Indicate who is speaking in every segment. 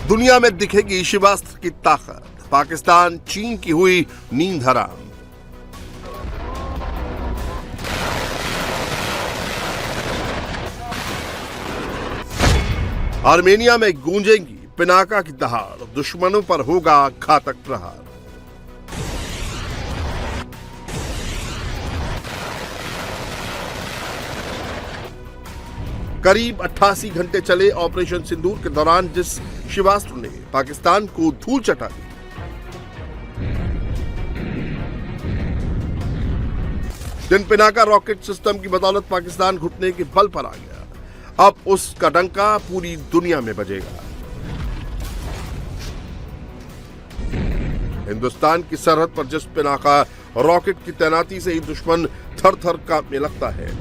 Speaker 1: दुनिया में दिखेगी शिवास्त्र की ताकत, पाकिस्तान चीन की हुई नींद हराम। आर्मेनिया में गूंजेगी पिनाका की दहाड़, दुश्मनों पर होगा घातक प्रहार। करीब 88 घंटे चले ऑपरेशन सिंदूर के दौरान जिस शिवास्त्र ने पाकिस्तान को धूल चटा दी, जिन पिनाका रॉकेट सिस्टम की बदौलत पाकिस्तान घुटने के बल पर आ गया, अब उसका डंका पूरी दुनिया में बजेगा। हिंदुस्तान की सरहद पर जिस पिनाका रॉकेट की तैनाती से ही दुश्मन थर थर कांपने लगता है,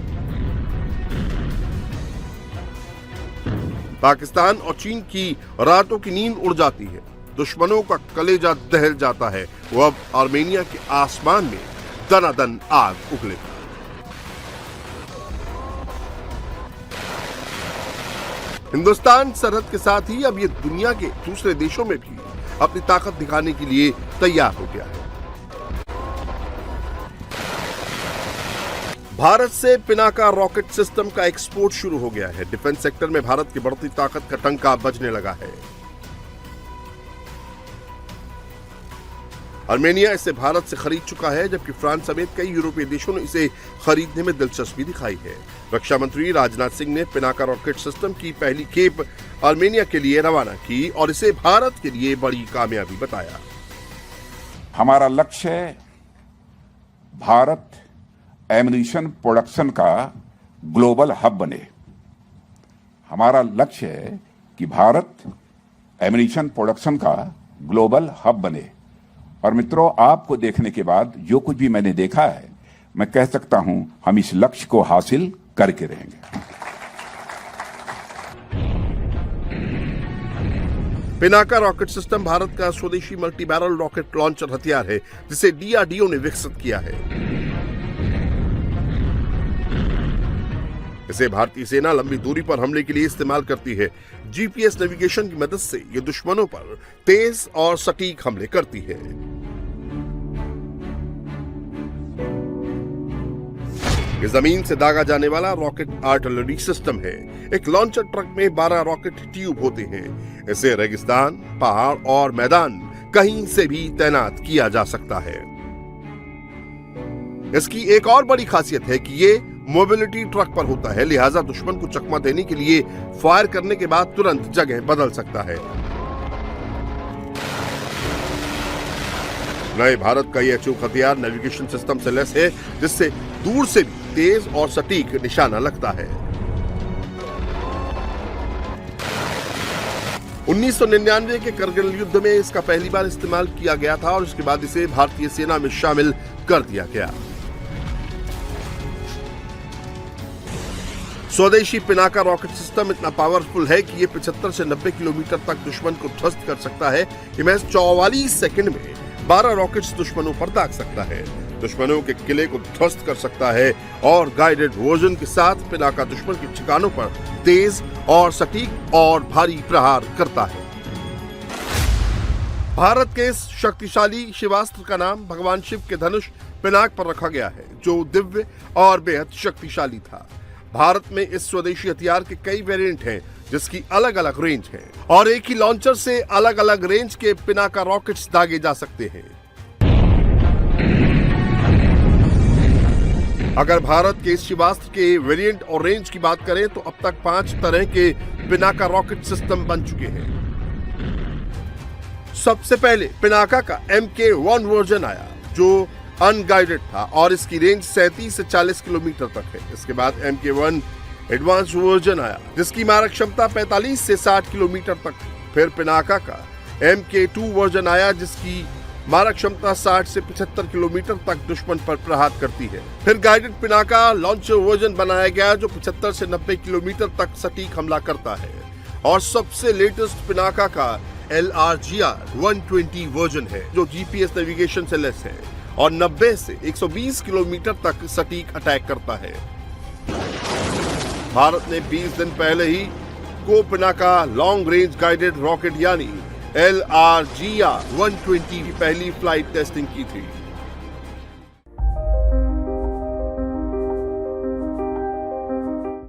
Speaker 1: पाकिस्तान और चीन की रातों की नींद उड़ जाती है, दुश्मनों का कलेजा दहल जाता है, वो अब आर्मेनिया के आसमान में दनादन आग उगलेगा। हिंदुस्तान सरहद के साथ ही अब ये दुनिया के दूसरे देशों में भी अपनी ताकत दिखाने के लिए तैयार हो गया है। भारत से पिनाका रॉकेट सिस्टम का एक्सपोर्ट शुरू हो गया है। डिफेंस सेक्टर में भारत की बढ़ती ताकत का टंका बजने लगा है। आर्मेनिया इसे भारत से खरीद चुका है, जबकि फ्रांस समेत कई यूरोपीय देशों ने इसे खरीदने में दिलचस्पी दिखाई है। रक्षा मंत्री राजनाथ सिंह ने पिनाका रॉकेट सिस्टम की पहली खेप आर्मेनिया के लिए रवाना की और इसे भारत के लिए बड़ी कामयाबी बताया।
Speaker 2: हमारा लक्ष्य है भारत एमुनिशन प्रोडक्शन का ग्लोबल हब बने। हमारा लक्ष्य है कि भारत एमुनिशन प्रोडक्शन का ग्लोबल हब बने। और मित्रों, आपको देखने के बाद जो कुछ भी मैंने देखा है, मैं कह सकता हूं हम इस लक्ष्य को हासिल करके रहेंगे।
Speaker 1: पिनाका रॉकेट सिस्टम भारत का स्वदेशी मल्टी बैरल रॉकेट लॉन्चर हथियार है, जिसे डीआरडीओ ने विकसित किया है। इसे भारतीय सेना लंबी दूरी पर हमले के लिए इस्तेमाल करती है। जीपीएस नेविगेशन की मदद से ये दुश्मनों पर तेज और सटीक हमले करती है। ये जमीन से दागा जाने वाला रॉकेट आर्टिलरी सिस्टम है। एक लॉन्चर ट्रक में 12 रॉकेट ट्यूब होते हैं। इसे रेगिस्तान, पहाड़ और मैदान कहीं से भी तैनात किया जा सकता है। इसकी एक और बड़ी खासियत है कि ये मोबिलिटी ट्रक पर होता है, लिहाजा दुश्मन को चकमा देने के लिए फायर करने के बाद तुरंत जगह बदल सकता है। नए भारत का यह अचूक हथियार नेविगेशन सिस्टम से लैस है, जिससे दूर से भी तेज और सटीक निशाना लगता है। 1999 के करगिल युद्ध में इसका पहली बार इस्तेमाल किया गया था और उसके बाद इसे भारतीय सेना में शामिल कर दिया गया। स्वदेशी पिनाका रॉकेट सिस्टम इतना पावरफुल है कि ये 75 से 90 किलोमीटर तक दुश्मन को ध्वस्त कर सकता है। ये महज 44 सेकंड में 12 रॉकेट्स दुश्मनों पर दाग सकता है, दुश्मनों के किले को ध्वस्त कर सकता है और गाइडेड वर्जन के साथ पिनाका दुश्मन के ठिकानों पर तेज और सटीक और भारी प्रहार करता है। भारत के इस शक्तिशाली शिवास्त्र का नाम भगवान शिव के धनुष पिनाक पर रखा गया है, जो दिव्य और बेहद शक्तिशाली था। भारत में इस स्वदेशी हथियार के कई वेरिएंट हैं, जिसकी अलग अलग रेंज है और एक ही लॉन्चर से अलग अलग रेंज के पिनाका रॉकेट्स दागे जा सकते हैं। अगर भारत के इस शिवास्त्र के वेरिएंट और रेंज की बात करें तो अब तक 5 तरह के पिनाका रॉकेट सिस्टम बन चुके हैं। सबसे पहले पिनाका का MK1 वर्जन आया, जो अनगाइडेड था और इसकी रेंज 37 से 40 किलोमीटर तक है। इसके बाद MK1 एडवांस वर्जन आया, जिसकी मारक क्षमता 45 से 60 किलोमीटर तक। फिर पिनाका का MK2 वर्जन आया, जिसकी मारक क्षमता 60 से 75 किलोमीटर तक दुश्मन पर प्रहार करती है। फिर गाइडेड पिनाका लॉन्चर वर्जन बनाया गया, जो 75 से 90 किलोमीटर तक सटीक हमला करता है। और सबसे लेटेस्ट पिनाका का LRGR 120 वर्जन है, जो GPS नेविगेशन से लैस है और 90 से 120 किलोमीटर तक सटीक अटैक करता है। भारत ने 20 दिन पहले ही को Pinaka long range guided rocket यानी LRGR-120 की पहली फ्लाइट टेस्टिंग की थी।